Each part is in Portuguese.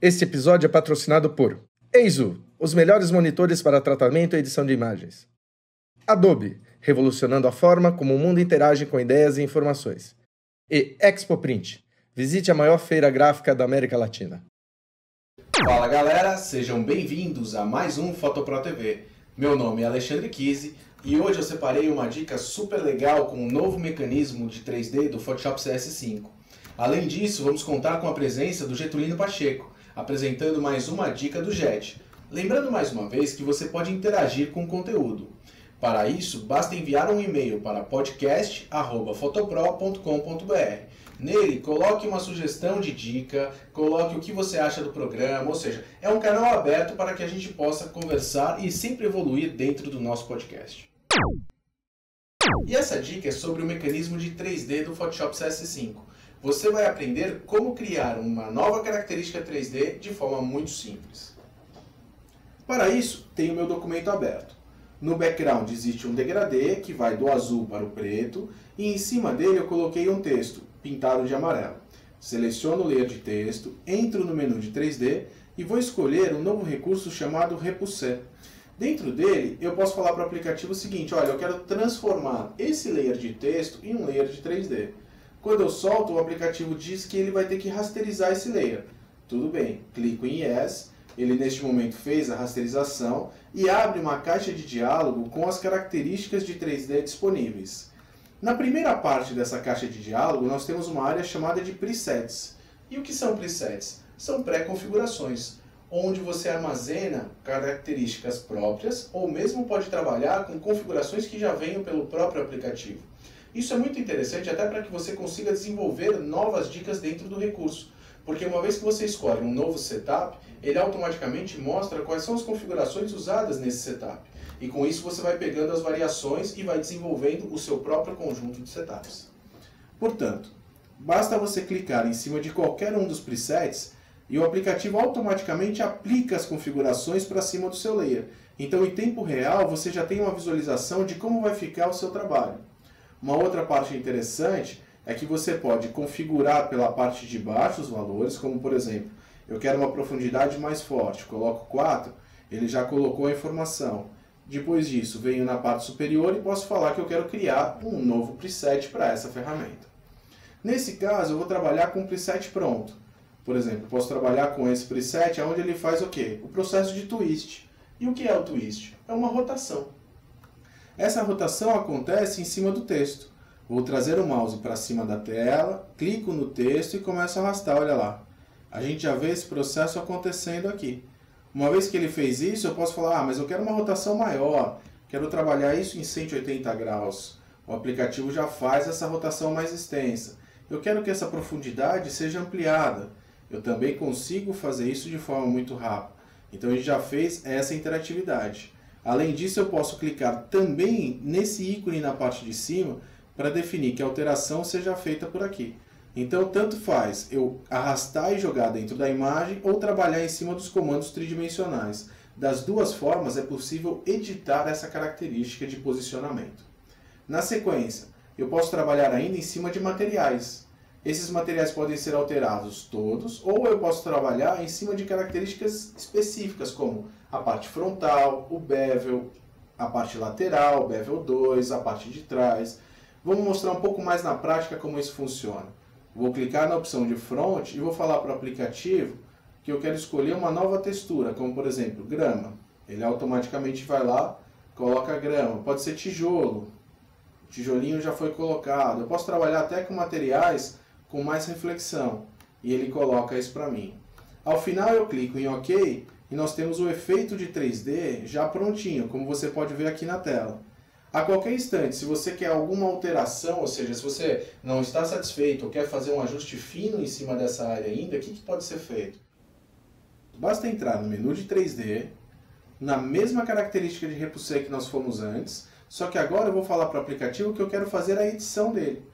Este episódio é patrocinado por Eizu, os melhores monitores para tratamento e edição de imagens. Adobe, revolucionando a forma como o mundo interage com ideias e informações. E Expoprint, visite a maior feira gráfica da América Latina. Fala galera, sejam bem-vindos a mais um Fotopro TV. Meu nome é Alexandre Kise e hoje eu separei uma dica super legal com um novo mecanismo de 3D do Photoshop CS5. Além disso, vamos contar com a presença do Getulino Pacheco, apresentando mais uma dica do Jet. Lembrando mais uma vez que você pode interagir com o conteúdo. Para isso, basta enviar um e-mail para podcast@fotopro.com.br. Nele, coloque uma sugestão de dica, coloque o que você acha do programa, ou seja, é um canal aberto para que a gente possa conversar e sempre evoluir dentro do nosso podcast. E essa dica é sobre o mecanismo de 3D do Photoshop CS5. Você vai aprender como criar uma nova característica 3D de forma muito simples. Para isso, tenho meu documento aberto. No background existe um degradê que vai do azul para o preto e em cima dele eu coloquei um texto pintado de amarelo. Seleciono o layer de texto, entro no menu de 3D e vou escolher um novo recurso chamado Repoussé. Dentro dele eu posso falar para o aplicativo o seguinte: olha, eu quero transformar esse layer de texto em um layer de 3D. Quando eu solto, o aplicativo diz que ele vai ter que rasterizar esse layer. Tudo bem, clico em Yes, ele neste momento fez a rasterização e abre uma caixa de diálogo com as características de 3D disponíveis. Na primeira parte dessa caixa de diálogo, nós temos uma área chamada de presets. E o que são presets? São pré-configurações, onde você armazena características próprias ou mesmo pode trabalhar com configurações que já venham pelo próprio aplicativo. Isso é muito interessante até para que você consiga desenvolver novas dicas dentro do recurso, porque uma vez que você escolhe um novo setup, ele automaticamente mostra quais são as configurações usadas nesse setup. E com isso você vai pegando as variações e vai desenvolvendo o seu próprio conjunto de setups. Portanto, basta você clicar em cima de qualquer um dos presets e o aplicativo automaticamente aplica as configurações para cima do seu layer. Então, em tempo real, você já tem uma visualização de como vai ficar o seu trabalho. Uma outra parte interessante é que você pode configurar pela parte de baixo os valores, como por exemplo, eu quero uma profundidade mais forte, coloco 4, ele já colocou a informação. Depois disso, venho na parte superior e posso falar que eu quero criar um novo preset para essa ferramenta. Nesse caso, eu vou trabalhar com um preset pronto. Por exemplo, posso trabalhar com esse preset onde ele faz o quê? O processo de twist. E o que é o twist? É uma rotação. Essa rotação acontece em cima do texto. Vou trazer o mouse para cima da tela, clico no texto e começo a arrastar, olha lá. A gente já vê esse processo acontecendo aqui. Uma vez que ele fez isso, eu posso falar, mas eu quero uma rotação maior, quero trabalhar isso em 180 graus. O aplicativo já faz essa rotação mais extensa. Eu quero que essa profundidade seja ampliada. Eu também consigo fazer isso de forma muito rápida. Então a gente já fez essa interatividade. Além disso, eu posso clicar também nesse ícone na parte de cima para definir que a alteração seja feita por aqui. Então, tanto faz eu arrastar e jogar dentro da imagem ou trabalhar em cima dos comandos tridimensionais. Das duas formas, é possível editar essa característica de posicionamento. Na sequência, eu posso trabalhar ainda em cima de materiais. Esses materiais podem ser alterados todos, ou eu posso trabalhar em cima de características específicas, como a parte frontal, o bevel, a parte lateral, o bevel 2, a parte de trás. Vamos mostrar um pouco mais na prática como isso funciona. Vou clicar na opção de front e vou falar para o aplicativo que eu quero escolher uma nova textura, como por exemplo, grama. Ele automaticamente vai lá, coloca grama. Pode ser tijolo, o tijolinho já foi colocado. Eu posso trabalhar até com materiais com mais reflexão e ele coloca isso para mim. Ao final eu clico em OK e nós temos o efeito de 3D já prontinho, como você pode ver aqui na tela. A qualquer instante, se você quer alguma alteração, ou seja, se você não está satisfeito ou quer fazer um ajuste fino em cima dessa área ainda, o que pode ser feito? Basta entrar no menu de 3D, na mesma característica de repoussé que nós fomos antes, só que agora eu vou falar para o aplicativo que eu quero fazer a edição dele.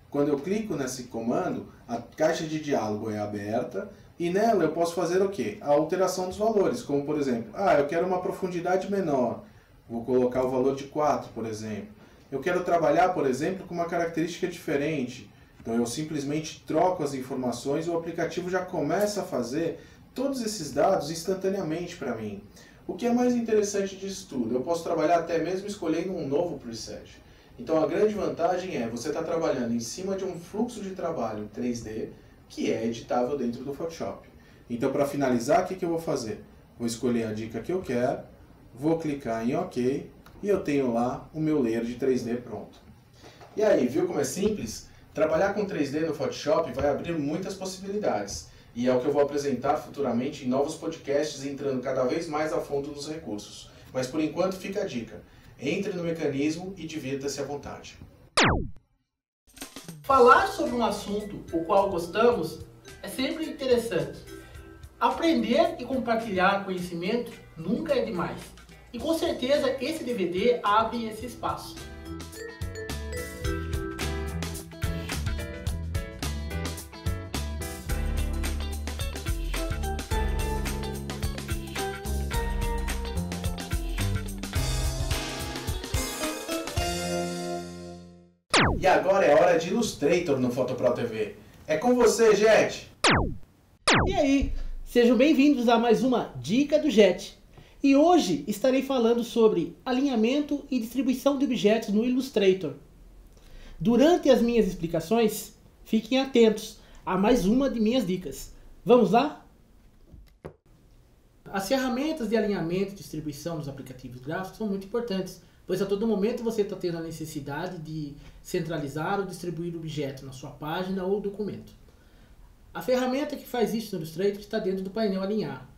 Quando eu clico nesse comando, a caixa de diálogo é aberta e nela eu posso fazer o quê? A alteração dos valores, como por exemplo, eu quero uma profundidade menor, vou colocar o valor de 4, por exemplo. Eu quero trabalhar, por exemplo, com uma característica diferente, então eu simplesmente troco as informações e o aplicativo já começa a fazer todos esses dados instantaneamente para mim. O que é mais interessante disso tudo? Eu posso trabalhar até mesmo escolhendo um novo preset. Então a grande vantagem é você estar trabalhando em cima de um fluxo de trabalho 3D que é editável dentro do Photoshop. Então para finalizar, o que eu vou fazer? Vou escolher a dica que eu quero, vou clicar em OK e eu tenho lá o meu layer de 3D pronto. E aí, viu como é simples? Trabalhar com 3D no Photoshop vai abrir muitas possibilidades. E é o que eu vou apresentar futuramente em novos podcasts, entrando cada vez mais a fundo nos recursos. Mas por enquanto fica a dica. Entre no mecanismo e divirta-se à vontade. Falar sobre um assunto o qual gostamos é sempre interessante. Aprender e compartilhar conhecimento nunca é demais. E com certeza esse DVD abre esse espaço. E agora é hora de Illustrator no Photopro TV. É com você, Jet! E aí, sejam bem-vindos a mais uma Dica do Jet. E hoje estarei falando sobre alinhamento e distribuição de objetos no Illustrator. Durante as minhas explicações, fiquem atentos a mais uma de minhas dicas. Vamos lá? As ferramentas de alinhamento e distribuição dos aplicativos gráficos são muito importantes, pois a todo momento você está tendo a necessidade de centralizar ou distribuir objetos na sua página ou documento. A ferramenta que faz isso no Illustrator está dentro do painel Alinhar.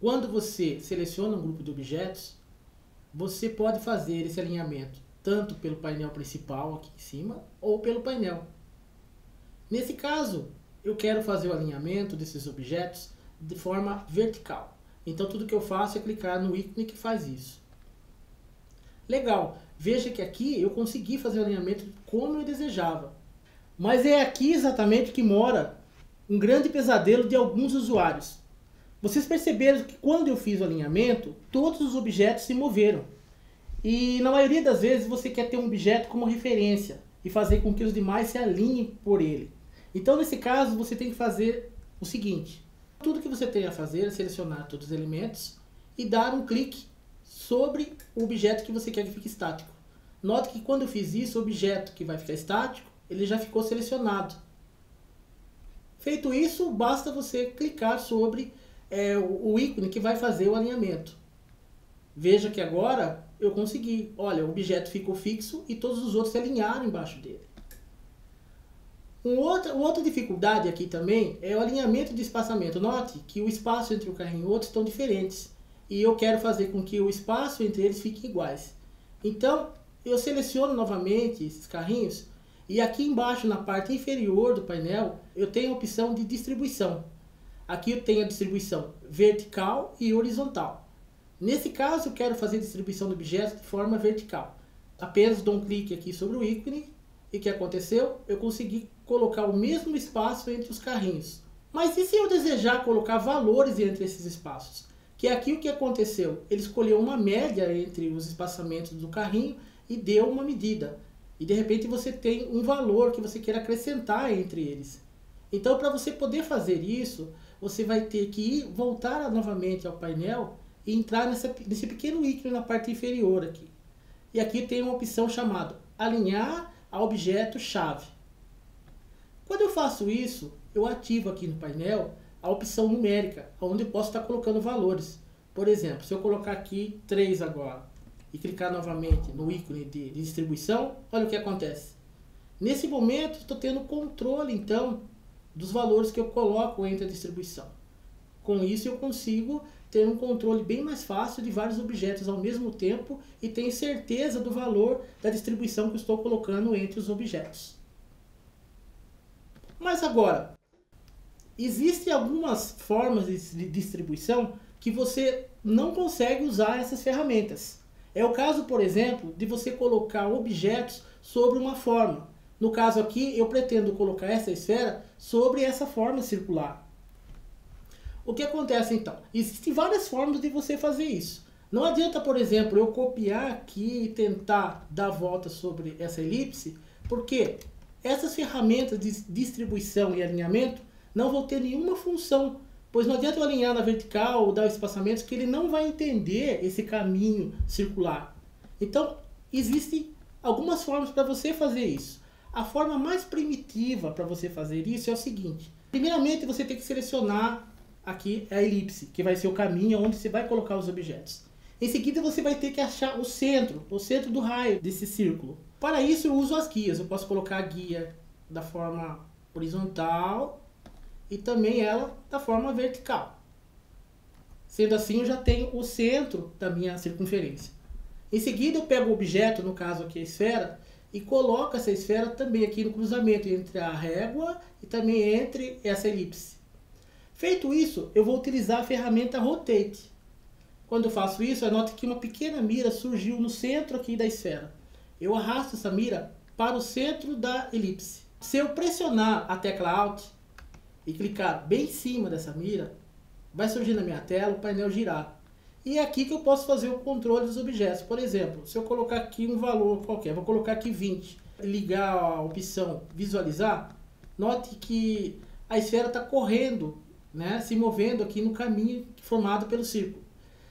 Quando você seleciona um grupo de objetos, você pode fazer esse alinhamento tanto pelo painel principal aqui em cima ou pelo painel. Nesse caso, eu quero fazer o alinhamento desses objetos de forma vertical. Então tudo que eu faço é clicar no ícone que faz isso. Legal, veja que aqui eu consegui fazer o alinhamento como eu desejava. Mas é aqui exatamente que mora um grande pesadelo de alguns usuários. Vocês perceberam que quando eu fiz o alinhamento, todos os objetos se moveram. E na maioria das vezes você quer ter um objeto como referência e fazer com que os demais se alinhem por ele. Então nesse caso você tem que fazer o seguinte. Tudo que você tem a fazer é selecionar todos os elementos e dar um clique sobre o objeto que você quer que fique estático. Note que quando eu fiz isso, o objeto que vai ficar estático, ele já ficou selecionado. Feito isso, basta você clicar sobre o ícone que vai fazer o alinhamento. Veja que agora eu consegui. Olha, o objeto ficou fixo e todos os outros se alinharam embaixo dele. Outra dificuldade aqui também é o alinhamento de espaçamento. Note que o espaço entre um carrinho e outro estão diferentes. E eu quero fazer com que o espaço entre eles fique iguais. Então, eu seleciono novamente esses carrinhos e aqui embaixo na parte inferior do painel eu tenho a opção de distribuição. Aqui eu tenho a distribuição vertical e horizontal. Nesse caso eu quero fazer a distribuição do objeto de forma vertical. Apenas dou um clique aqui sobre o ícone e o que aconteceu? Eu consegui colocar o mesmo espaço entre os carrinhos. Mas e se eu desejar colocar valores entre esses espaços? Que é aqui o que aconteceu. Ele escolheu uma média entre os espaçamentos do carrinho e deu uma medida. E de repente você tem um valor que você quer acrescentar entre eles. Então para você poder fazer isso, você vai ter que voltar novamente ao painel e entrar nesse pequeno ícone na parte inferior aqui. E aqui tem uma opção chamada Alinhar a objeto-chave. Quando eu faço isso, eu ativo aqui no painel a opção numérica, onde eu posso estar colocando valores. Por exemplo, se eu colocar aqui 3 agora e clicar novamente no ícone de distribuição, olha o que acontece. Nesse momento, estou tendo controle, então, dos valores que eu coloco entre a distribuição. Com isso, eu consigo ter um controle bem mais fácil de vários objetos ao mesmo tempo e tenho certeza do valor da distribuição que eu estou colocando entre os objetos. Mas agora, existem algumas formas de distribuição que você não consegue usar essas ferramentas. É o caso, por exemplo, de você colocar objetos sobre uma forma. No caso aqui, eu pretendo colocar essa esfera sobre essa forma circular. O que acontece então? Existem várias formas de você fazer isso. Não adianta, por exemplo, eu copiar aqui e tentar dar a volta sobre essa elipse, porque essas ferramentas de distribuição e alinhamento não vão ter nenhuma função Pois não adianta eu alinhar na vertical ou dar espaçamentos que ele não vai entender esse caminho circular. Então, existem algumas formas para você fazer isso. A forma mais primitiva para você fazer isso é o seguinte. Primeiramente, você tem que selecionar aqui a elipse, que vai ser o caminho onde você vai colocar os objetos. Em seguida, você vai ter que achar o centro do raio desse círculo. Para isso, eu uso as guias. Eu posso colocar a guia da forma horizontal e também ela da forma vertical. Sendo assim, eu já tenho o centro da minha circunferência. Em seguida, eu pego o objeto, no caso aqui a esfera, e coloco essa esfera também aqui no cruzamento entre a régua e também entre essa elipse. Feito isso, eu vou utilizar a ferramenta Rotate. Quando eu faço isso, anote que uma pequena mira surgiu no centro aqui da esfera. Eu arrasto essa mira para o centro da elipse. Se eu pressionar a tecla Alt e clicar bem em cima dessa mira, vai surgir na minha tela o painel girar. E é aqui que eu posso fazer o controle dos objetos. Por exemplo, se eu colocar aqui um valor qualquer, vou colocar aqui 20, ligar a opção visualizar, note que a esfera está correndo, né, se movendo aqui no caminho formado pelo círculo.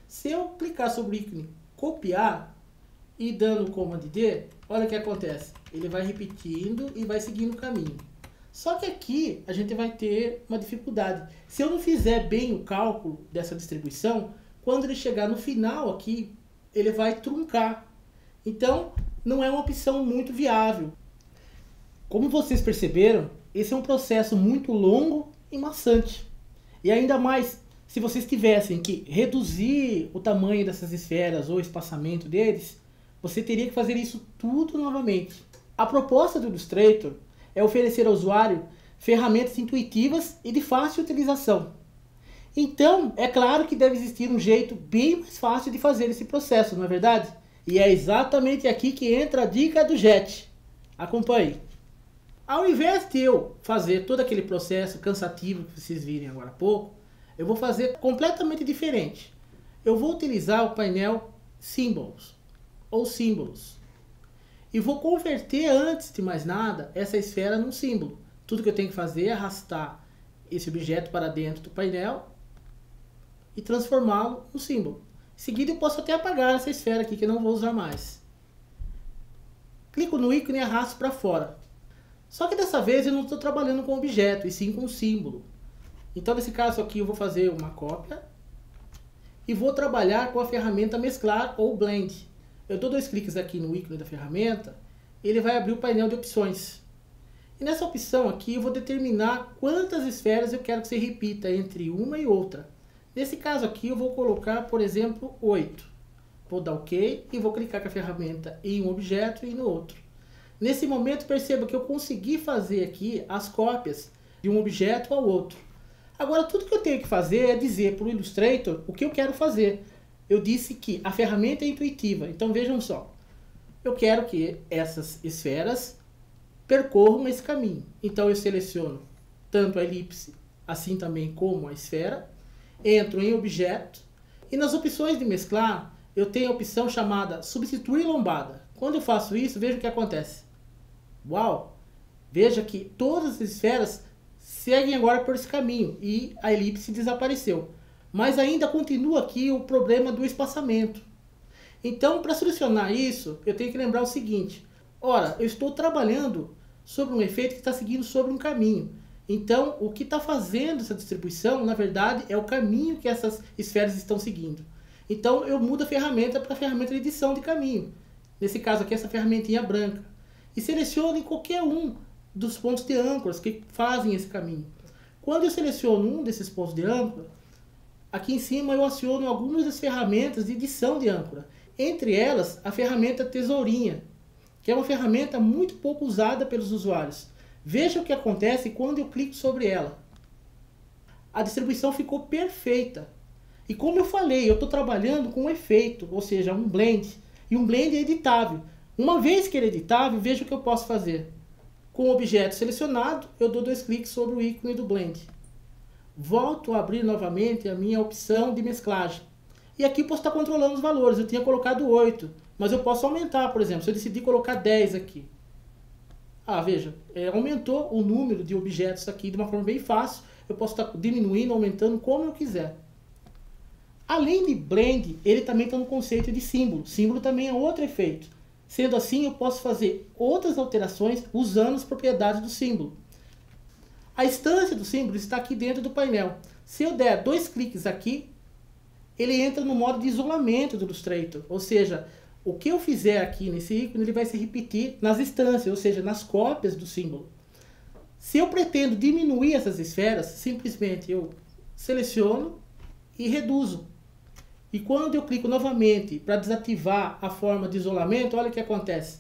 Se eu clicar sobre o ícone copiar e dando o Command D, olha o que acontece. Ele vai repetindo e vai seguindo o caminho. Só que aqui a gente vai ter uma dificuldade. Se eu não fizer bem o cálculo dessa distribuição, quando ele chegar no final aqui, ele vai truncar. Então, não é uma opção muito viável. Como vocês perceberam, esse é um processo muito longo e maçante. E ainda mais, se vocês tivessem que reduzir o tamanho dessas esferas ou o espaçamento deles, você teria que fazer isso tudo novamente. A proposta do Illustrator é oferecer ao usuário ferramentas intuitivas e de fácil utilização. Então, é claro que deve existir um jeito bem mais fácil de fazer esse processo, não é verdade? E é exatamente aqui que entra a dica do JET. Acompanhe. Ao invés de eu fazer todo aquele processo cansativo que vocês viram agora há pouco, eu vou fazer completamente diferente. Eu vou utilizar o painel Symbols, ou símbolos. E vou converter, antes de mais nada, essa esfera num símbolo. Tudo que eu tenho que fazer é arrastar esse objeto para dentro do painel e transformá-lo no símbolo. Em seguida, eu posso até apagar essa esfera aqui, que eu não vou usar mais. Clico no ícone e arrasto para fora. Só que dessa vez eu não estou trabalhando com objeto, e sim com um símbolo. Então, nesse caso aqui, eu vou fazer uma cópia e vou trabalhar com a ferramenta Mesclar ou Blend. Eu dou 2 cliques aqui no ícone da ferramenta, ele vai abrir o painel de opções. E nessa opção aqui, eu vou determinar quantas esferas eu quero que você repita entre uma e outra. Nesse caso aqui, eu vou colocar, por exemplo, 8. Vou dar OK e vou clicar com a ferramenta em um objeto e no outro. Nesse momento, perceba que eu consegui fazer aqui as cópias de um objeto ao outro. Agora, tudo que eu tenho que fazer é dizer para o Illustrator o que eu quero fazer. Eu disse que a ferramenta é intuitiva, então vejam só. Eu quero que essas esferas percorram esse caminho. Então eu seleciono tanto a elipse, assim também como a esfera, entro em objeto e nas opções de mesclar eu tenho a opção chamada substituir lombada. Quando eu faço isso, veja o que acontece. Uau! Veja que todas as esferas seguem agora por esse caminho e a elipse desapareceu. Mas ainda continua aqui o problema do espaçamento. Então, para solucionar isso, eu tenho que lembrar o seguinte. Ora, eu estou trabalhando sobre um efeito que está seguindo sobre um caminho. Então, o que está fazendo essa distribuição, na verdade, é o caminho que essas esferas estão seguindo. Então, eu mudo a ferramenta para a ferramenta de edição de caminho. Nesse caso aqui, essa ferramentinha branca. E seleciono em qualquer um dos pontos de âncoras que fazem esse caminho. Quando eu seleciono um desses pontos de âncora, aqui em cima eu aciono algumas das ferramentas de edição de âncora. Entre elas, a ferramenta Tesourinha, que é uma ferramenta muito pouco usada pelos usuários. Veja o que acontece quando eu clico sobre ela. A distribuição ficou perfeita. E como eu falei, eu estou trabalhando com um efeito, ou seja, um blend. E um blend é editável. Uma vez que ele é editável, veja o que eu posso fazer. Com o objeto selecionado, eu dou 2 cliques sobre o ícone do blend. Volto a abrir novamente a minha opção de mesclagem. E aqui eu posso estar controlando os valores. Eu tinha colocado 8, mas eu posso aumentar, por exemplo, se eu decidir colocar 10 aqui. Veja, aumentou o número de objetos aqui de uma forma bem fácil. Eu posso estar diminuindo, aumentando como eu quiser. Além de blend, ele também está no conceito de símbolo. Símbolo também é outro efeito. Sendo assim, eu posso fazer outras alterações usando as propriedades do símbolo. A instância do símbolo está aqui dentro do painel. Se eu der 2 cliques aqui, ele entra no modo de isolamento do Illustrator. Ou seja, o que eu fizer aqui nesse ícone, ele vai se repetir nas instâncias, ou seja, nas cópias do símbolo. Se eu pretendo diminuir essas esferas, simplesmente eu seleciono e reduzo. E quando eu clico novamente para desativar a forma de isolamento, olha o que acontece.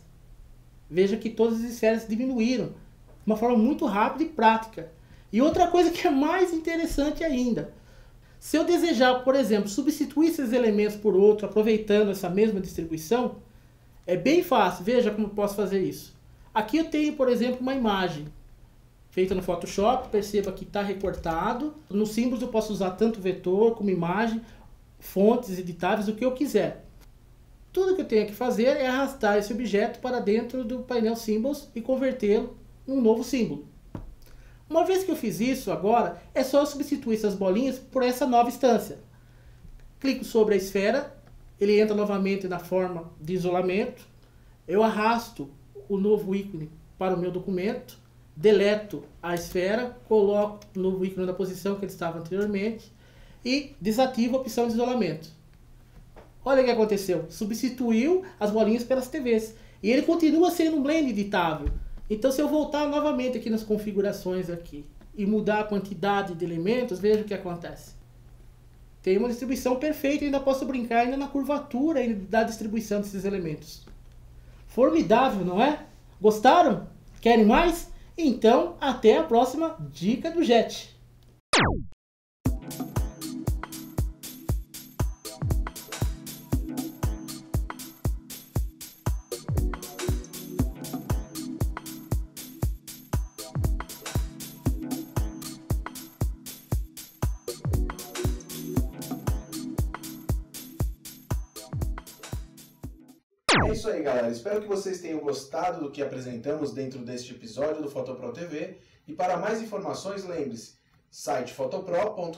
Veja que todas as esferas diminuíram de uma forma muito rápida e prática. E outra coisa que é mais interessante ainda. Se eu desejar, por exemplo, substituir esses elementos por outro, aproveitando essa mesma distribuição, é bem fácil. Veja como eu posso fazer isso. Aqui eu tenho, por exemplo, uma imagem feita no Photoshop. Perceba que está recortado. Nos símbolos eu posso usar tanto vetor como imagem, fontes editáveis, o que eu quiser. Tudo que eu tenho que fazer é arrastar esse objeto para dentro do painel Symbols e convertê-lo em um novo símbolo. Uma vez que eu fiz isso, agora é só substituir essas bolinhas por essa nova instância. Clico sobre a esfera, ele entra novamente na forma de isolamento. Eu arrasto o novo ícone para o meu documento, deleto a esfera, coloco o novo ícone na posição que ele estava anteriormente e desativo a opção de isolamento. Olha o que aconteceu, substituiu as bolinhas pelas TVs e ele continua sendo um blend editável. Então, se eu voltar novamente aqui nas configurações aqui e mudar a quantidade de elementos, veja o que acontece. Tem uma distribuição perfeita e ainda posso brincar ainda na curvatura da distribuição desses elementos. Formidável, não é? Gostaram? Querem mais? Então, até a próxima Dica do Jet. É isso aí, galera. Espero que vocês tenham gostado do que apresentamos dentro deste episódio do Fotopro TV. E para mais informações, lembre-se, site fotopro.com.br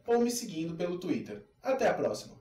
ou me seguindo pelo Twitter. Até a próxima!